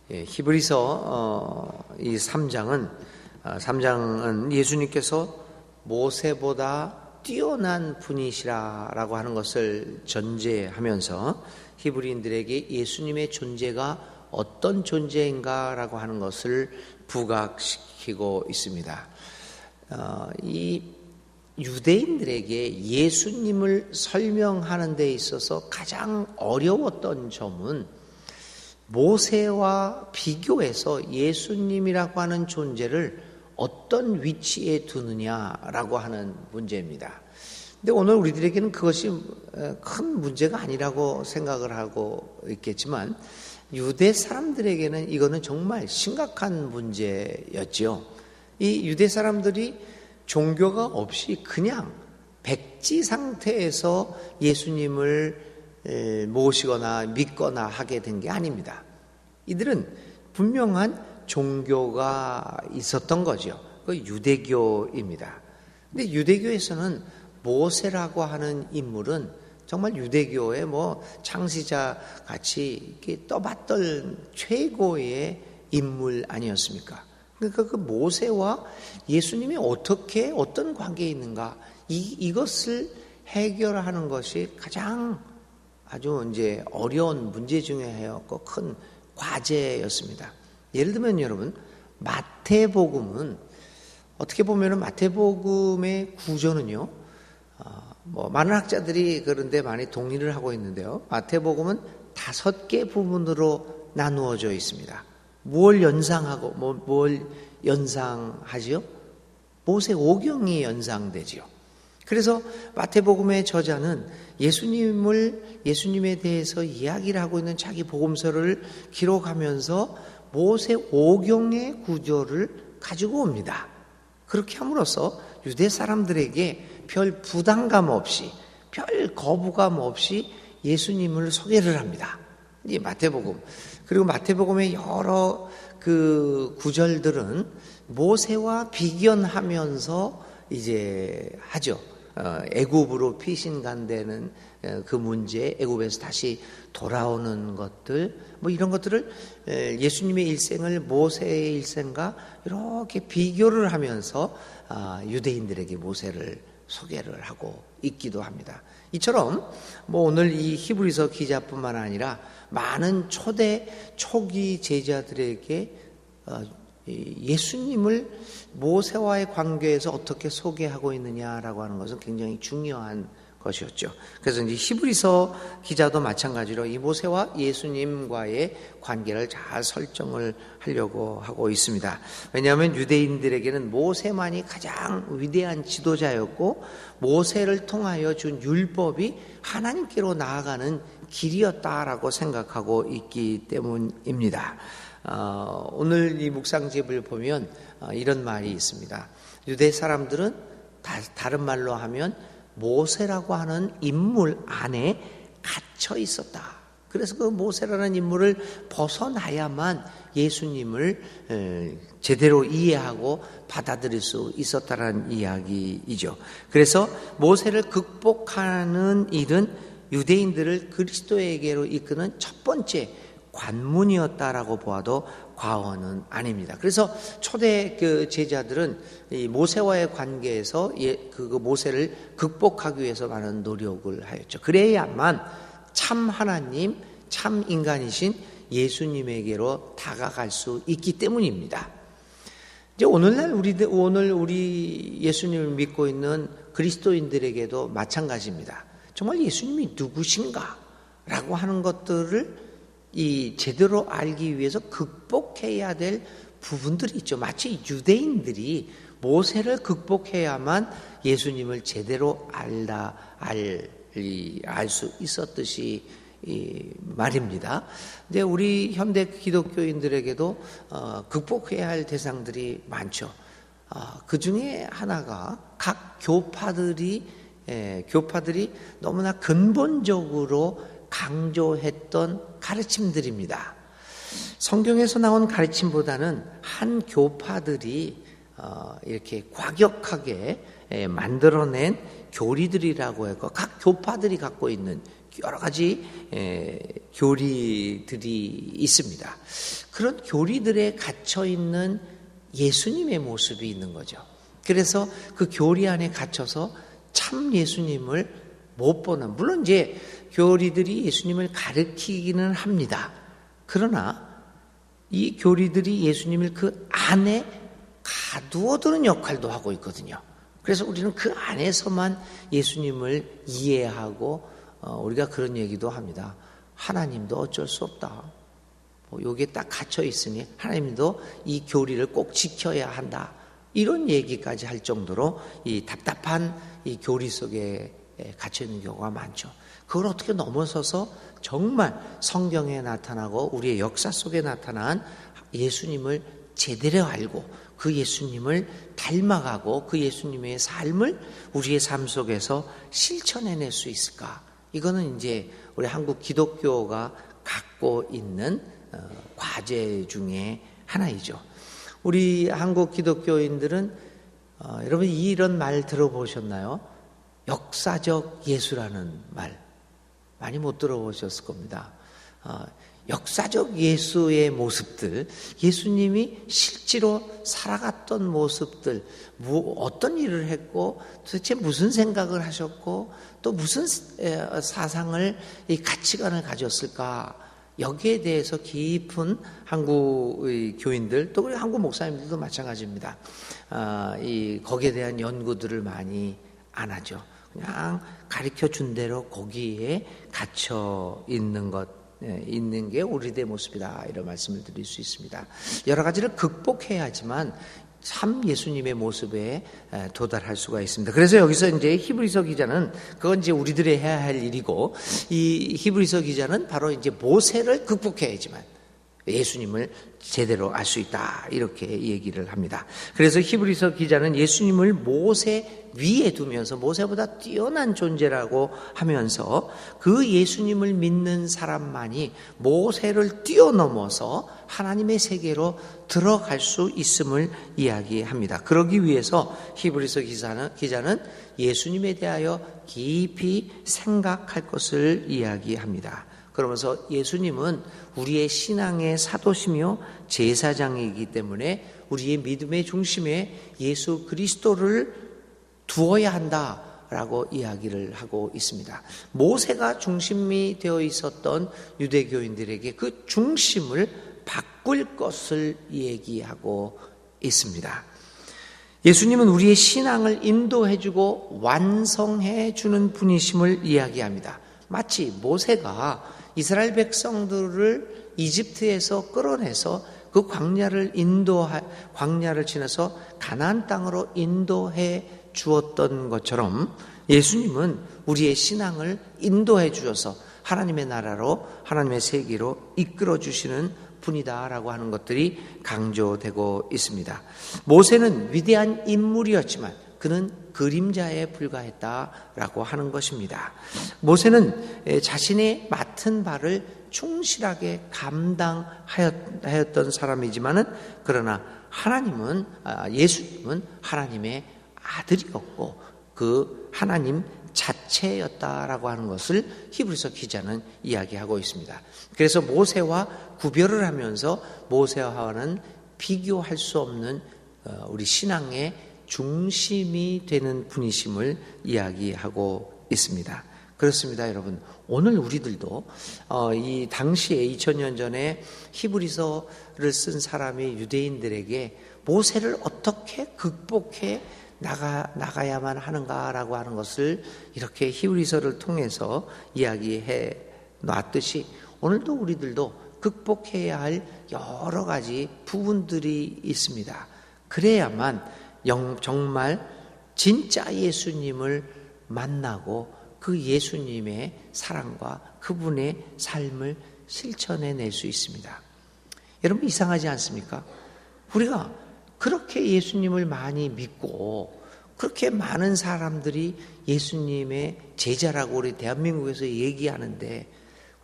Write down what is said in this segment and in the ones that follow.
히브리서 이 3장은 예수님께서 모세보다 뛰어난 분이시라라고 하는 것을 전제하면서 히브리인들에게 예수님의 존재가 어떤 존재인가라고 하는 것을 부각시키고 있습니다. 이 유대인들에게 예수님을 설명하는 데 있어서 가장 어려웠던 점은 모세와 비교해서 예수님이라고 하는 존재를 어떤 위치에 두느냐라고 하는 문제입니다. 근데 오늘 우리들에게는 그것이 큰 문제가 아니라고 생각을 하고 있겠지만 유대 사람들에게는 이거는 정말 심각한 문제였죠. 이 유대 사람들이 종교가 없이 그냥 백지 상태에서 예수님을 모시거나 믿거나 하게 된 게 아닙니다. 이들은 분명한 종교가 있었던 거죠. 그 유대교입니다. 근데 유대교에서는 모세라고 하는 인물은 정말 유대교의 창시자 같이 이렇게 떠받들 최고의 인물 아니었습니까? 그러니까 그 모세와 예수님이 어떤 관계에 있는가, 이것을 해결하는 것이 가장 아주 이제 어려운 문제 중에 하였고 큰 과제였습니다. 예를 들면 여러분, 마태복음은 어떻게 보면 마태복음의 구조는요, 많은 학자들이 그런데 많이 동의를 하고 있는데요. 마태복음은 5개 부분으로 나누어져 있습니다. 뭘 연상하고 뭘 연상하지요? 모세오경이 연상되지요. 그래서 마태복음의 저자는 예수님에 대해서 이야기를 하고 있는 자기 복음서를 기록하면서 모세오경의 구조를 가지고 옵니다. 그렇게 함으로써 유대 사람들에게 별 부담감 없이, 별 거부감 없이 예수님을 소개를 합니다. 이 마태복음. 그리고 마태복음의 여러 그 구절들은 모세와 비견하면서 이제 하죠. 애굽으로 피신간되는 그 문제, 애굽에서 다시 돌아오는 것들, 이런 것들을 예수님의 일생을 모세의 일생과 이렇게 비교를 하면서 유대인들에게 모세를 소개를 하고 있기도 합니다. 이처럼 오늘 이 히브리서 기자뿐만 아니라 많은 초기 제자들에게 예수님을 모세와의 관계에서 어떻게 소개하고 있느냐라고 하는 것은 굉장히 중요한 것이었죠. 그래서 이제 히브리서 기자도 마찬가지로 이 모세와 예수님과의 관계를 잘 설정을 하려고 하고 있습니다. 왜냐하면 유대인들에게는 모세만이 가장 위대한 지도자였고 모세를 통하여 준 율법이 하나님께로 나아가는 길이었다라고 생각하고 있기 때문입니다. 오늘 이 묵상집을 보면 이런 말이 있습니다. 유대 사람들은 다른 말로 하면 모세라고 하는 인물 안에 갇혀 있었다. 그래서 그 모세라는 인물을 벗어나야만 예수님을 제대로 이해하고 받아들일 수 있었다는 이야기이죠. 그래서 모세를 극복하는 일은 유대인들을 그리스도에게로 이끄는 첫 번째 관문이었다라고 보아도 과언은 아닙니다. 그래서 초대 그 제자들은 이 모세와의 관계에서 그 모세를 극복하기 위해서 많은 노력을 하였죠. 그래야만 참 하나님, 참 인간이신 예수님에게로 다가갈 수 있기 때문입니다. 이제 오늘 우리 예수님을 믿고 있는 그리스도인들에게도 마찬가지입니다. 정말 예수님이 누구신가라고 하는 것들을 제대로 알기 위해서 극복해야 될 부분들이 있죠. 마치 유대인들이 모세를 극복해야만 예수님을 제대로 알 수 있었듯이 말입니다. 근데 우리 현대 기독교인들에게도 극복해야 할 대상들이 많죠. 그 중에 하나가 각 교파들이 너무나 근본적으로 강조했던 가르침들입니다. 성경에서 나온 가르침보다는 한 교파들이 이렇게 과격하게 만들어낸 교리들이라고 해서 각 교파들이 갖고 있는 여러 가지 교리들이 있습니다. 그런 교리들에 갇혀 있는 예수님의 모습이 있는 거죠. 그래서 그 교리 안에 갇혀서 참 예수님을 못 보는, 물론 이제 교리들이 예수님을 가르치기는 합니다. 그러나 이 교리들이 예수님을 그 안에 가두어두는 역할도 하고 있거든요. 그래서 우리는 그 안에서만 예수님을 이해하고 우리가 그런 얘기도 합니다. 하나님도 어쩔 수 없다. 여기에 딱 갇혀 있으니 하나님도 이 교리를 꼭 지켜야 한다. 이런 얘기까지 할 정도로 이 답답한 이 교리 속에 갇혀 있는 경우가 많죠. 그걸 어떻게 넘어서서 정말 성경에 나타나고 우리의 역사 속에 나타난 예수님을 제대로 알고 그 예수님을 닮아가고 그 예수님의 삶을 우리의 삶 속에서 실천해낼 수 있을까? 이거는 이제 우리 한국 기독교가 갖고 있는 과제 중에 하나이죠. 우리 한국 기독교인들은 여러분 이런 말 들어보셨나요? 역사적 예수라는 말 많이 못 들어보셨을 겁니다. 역사적 예수의 모습들, 예수님이 실제로 살아갔던 모습들, 어떤 일을 했고 도대체 무슨 생각을 하셨고 또 무슨 사상을, 이 가치관을 가졌을까, 여기에 대해서 깊은 한국의 교인들 또 우리 한국 목사님들도 마찬가지입니다. 거기에 대한 연구들을 많이 안 하죠. 그냥 가르쳐 준 대로 거기에 갇혀 있는 게 우리들의 모습이다, 이런 말씀을 드릴 수 있습니다. 여러 가지를 극복해야 하지만 참 예수님의 모습에 도달할 수가 있습니다. 그래서 여기서 이제 히브리서 기자는 그건 이제 우리들이 해야 할 일이고, 이 히브리서 기자는 바로 이제 모세를 극복해야지만 예수님을 제대로 알 수 있다, 이렇게 얘기를 합니다. 그래서 히브리서 기자는 예수님을 모세 위에 두면서 모세보다 뛰어난 존재라고 하면서 그 예수님을 믿는 사람만이 모세를 뛰어넘어서 하나님의 세계로 들어갈 수 있음을 이야기합니다. 그러기 위해서 히브리서 기자는 예수님에 대하여 깊이 생각할 것을 이야기합니다. 그러면서 예수님은 우리의 신앙의 사도시며 제사장이기 때문에 우리의 믿음의 중심에 예수 그리스도를 두어야 한다라고 이야기를 하고 있습니다. 모세가 중심이 되어 있었던 유대교인들에게 그 중심을 바꿀 것을 얘기하고 있습니다. 예수님은 우리의 신앙을 인도해주고 완성해주는 분이심을 이야기합니다. 마치 모세가 이스라엘 백성들을 이집트에서 끌어내서 그 광야를 지나서 가나안 땅으로 인도해 주었던 것처럼 예수님은 우리의 신앙을 인도해 주셔서 하나님의 나라로, 하나님의 세계로 이끌어 주시는 분이다라고 하는 것들이 강조되고 있습니다. 모세는 위대한 인물이었지만 그는 그림자에 불과했다라고 하는 것입니다. 모세는 자신의 맡은 바를 충실하게 감당하였던 사람이지만은, 그러나 예수님은 하나님의 아들이었고 그 하나님 자체였다라고 하는 것을 히브리서 기자는 이야기하고 있습니다. 그래서 모세와 구별을 하면서 모세와는 비교할 수 없는 우리 신앙의 중심이 되는 분이심을 이야기하고 있습니다. 그렇습니다, 여러분. 오늘 우리들도 이 당시에 2000년 전에 히브리서를 쓴 사람이 유대인들에게 모세를 어떻게 극복해 나가야만 하는가라고 하는 것을 이렇게 히브리서를 통해서 이야기해 놨듯이 오늘도 우리들도 극복해야 할 여러 가지 부분들이 있습니다. 그래야만 정말 진짜 예수님을 만나고 그 예수님의 사랑과 그분의 삶을 실천해낼 수 있습니다. 여러분, 이상하지 않습니까? 우리가 그렇게 예수님을 많이 믿고 그렇게 많은 사람들이 예수님의 제자라고 우리 대한민국에서 얘기하는데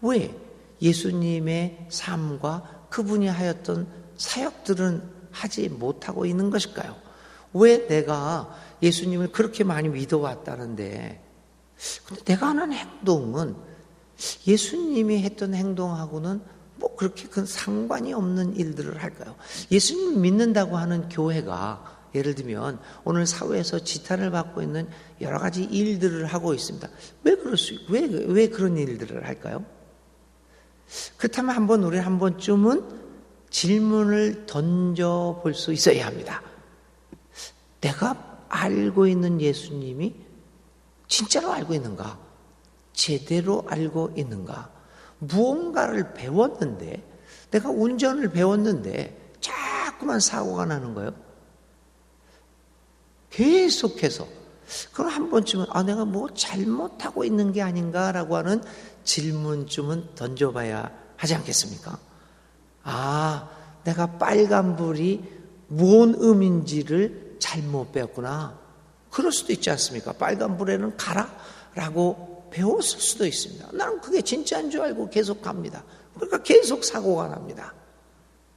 왜 예수님의 삶과 그분이 하였던 사역들은 하지 못하고 있는 것일까요? 왜 내가 예수님을 그렇게 많이 믿어왔다는데 근데 내가 하는 행동은 예수님이 했던 행동하고는 뭐 그렇게 큰 상관이 없는 일들을 할까요? 예수님을 믿는다고 하는 교회가 예를 들면 오늘 사회에서 지탄을 받고 있는 여러 가지 일들을 하고 있습니다. 왜 그런 일들을 할까요? 그렇다면 우리 한 번쯤은 질문을 던져볼 수 있어야 합니다. 내가 알고 있는 예수님이 진짜로 알고 있는가? 제대로 알고 있는가? 무언가를 배웠는데, 내가 운전을 배웠는데 자꾸만 사고가 나는 거예요. 계속해서. 그럼 한 번쯤은 내가 뭐 잘못하고 있는 게 아닌가라고 하는 질문쯤은 던져봐야 하지 않겠습니까? 내가 빨간불이 무슨 의미인지를 잘못 배웠구나. 그럴 수도 있지 않습니까? 빨간불에는 가라라고 배웠을 수도 있습니다. 나는 그게 진짜인 줄 알고 계속 갑니다. 그러니까 계속 사고가 납니다.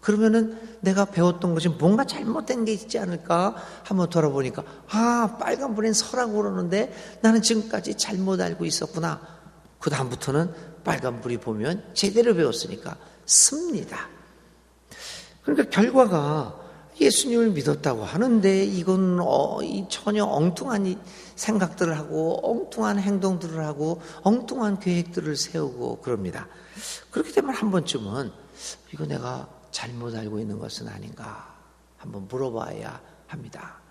그러면은 내가 배웠던 것이 뭔가 잘못된 게 있지 않을까 한번 돌아보니까 빨간불엔 서라고 그러는데 나는 지금까지 잘못 알고 있었구나. 그 다음부터는 빨간불이 보면 제대로 배웠으니까 씁니다. 그러니까 결과가 예수님을 믿었다고 하는데 이건 전혀 엉뚱한 생각들을 하고 엉뚱한 행동들을 하고 엉뚱한 계획들을 세우고 그럽니다. 그렇게 되면 한 번쯤은 이거 내가 잘못 알고 있는 것은 아닌가 한번 물어봐야 합니다.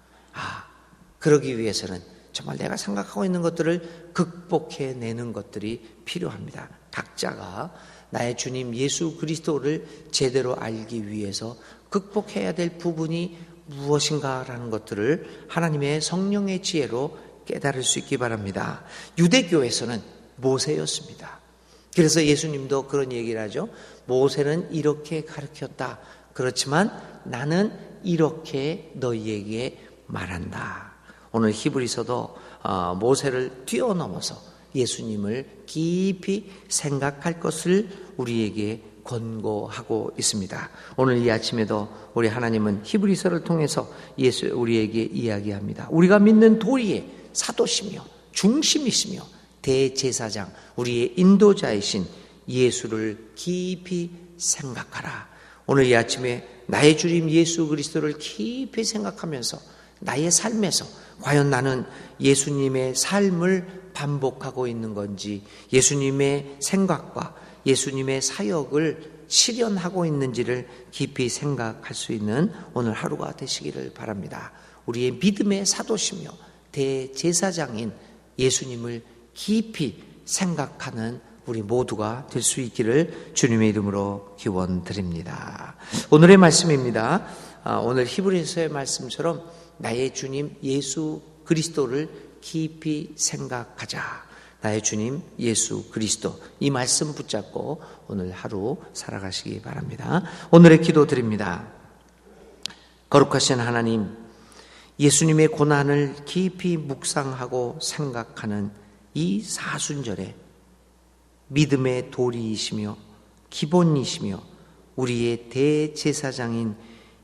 그러기 위해서는 정말 내가 생각하고 있는 것들을 극복해내는 것들이 필요합니다. 각자가 나의 주님 예수 그리스도를 제대로 알기 위해서 극복해야 될 부분이 무엇인가라는 것들을 하나님의 성령의 지혜로 깨달을 수 있기 바랍니다. 유대교에서는 모세였습니다. 그래서 예수님도 그런 얘기를 하죠. 모세는 이렇게 가르쳤다. 그렇지만 나는 이렇게 너희에게 말한다. 오늘 히브리서도 모세를 뛰어넘어서 예수님을 깊이 생각할 것을 우리에게 권고하고 있습니다. 오늘 이 아침에도 우리 하나님은 히브리서를 통해서 우리에게 이야기합니다. 우리가 믿는 도리의 사도시며 중심이시며 대제사장, 우리의 인도자이신 예수를 깊이 생각하라. 오늘 이 아침에 나의 주님 예수 그리스도를 깊이 생각하면서 나의 삶에서 과연 나는 예수님의 삶을 반복하고 있는 건지, 예수님의 생각과 예수님의 사역을 실현하고 있는지를 깊이 생각할 수 있는 오늘 하루가 되시기를 바랍니다. 우리의 믿음의 사도시며 대제사장인 예수님을 깊이 생각하는 우리 모두가 될 수 있기를 주님의 이름으로 기원드립니다. 오늘의 말씀입니다. 오늘 히브리서의 말씀처럼 나의 주님 예수 그리스도를 깊이 생각하자. 나의 주님 예수 그리스도, 이 말씀 붙잡고 오늘 하루 살아가시기 바랍니다. 오늘의 기도 드립니다. 거룩하신 하나님, 예수님의 고난을 깊이 묵상하고 생각하는 이 사순절에 믿음의 도리이시며 기본이시며 우리의 대제사장인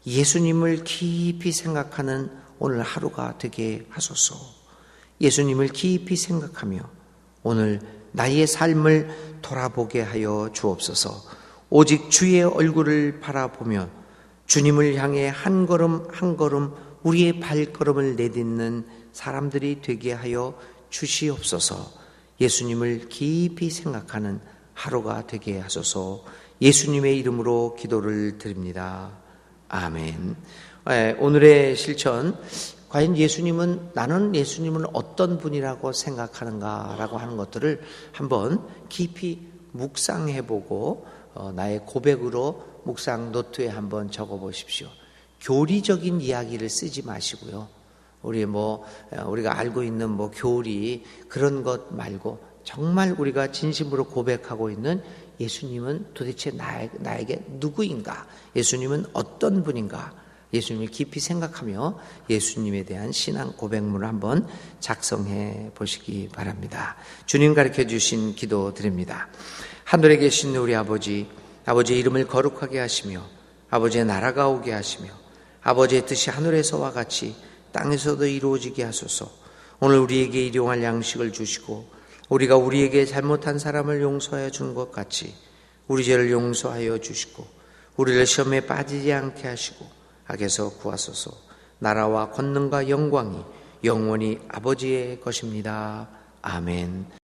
예수님을 깊이 생각하는 오늘 하루가 되게 하소서. 예수님을 깊이 생각하며 오늘 나의 삶을 돌아보게 하여 주옵소서. 오직 주의 얼굴을 바라보며 주님을 향해 한 걸음 한 걸음 우리의 발걸음을 내딛는 사람들이 되게 하여 주시옵소서. 예수님을 깊이 생각하는 하루가 되게 하소서. 예수님의 이름으로 기도를 드립니다. 아멘. 오늘의 실천, 과연 나는 예수님은 어떤 분이라고 생각하는가라고 하는 것들을 한번 깊이 묵상해보고 나의 고백으로 묵상 노트에 한번 적어보십시오. 교리적인 이야기를 쓰지 마시고요. 우리가 알고 있는 교리 그런 것 말고 정말 우리가 진심으로 고백하고 있는 예수님은 도대체 나에게 누구인가? 예수님은 어떤 분인가? 예수님을 깊이 생각하며 예수님에 대한 신앙 고백문을 한번 작성해 보시기 바랍니다. 주님 가르쳐 주신 기도 드립니다. 하늘에 계신 우리 아버지의 이름을 거룩하게 하시며 아버지의 나라가 오게 하시며 아버지의 뜻이 하늘에서와 같이 땅에서도 이루어지게 하소서. 오늘 우리에게 일용할 양식을 주시고 우리가 우리에게 잘못한 사람을 용서하여 준 것 같이 우리 죄를 용서하여 주시고 우리를 시험에 빠지지 않게 하시고 악에서 구하소서. 나라와 권능과 영광이 영원히 아버지의 것입니다. 아멘.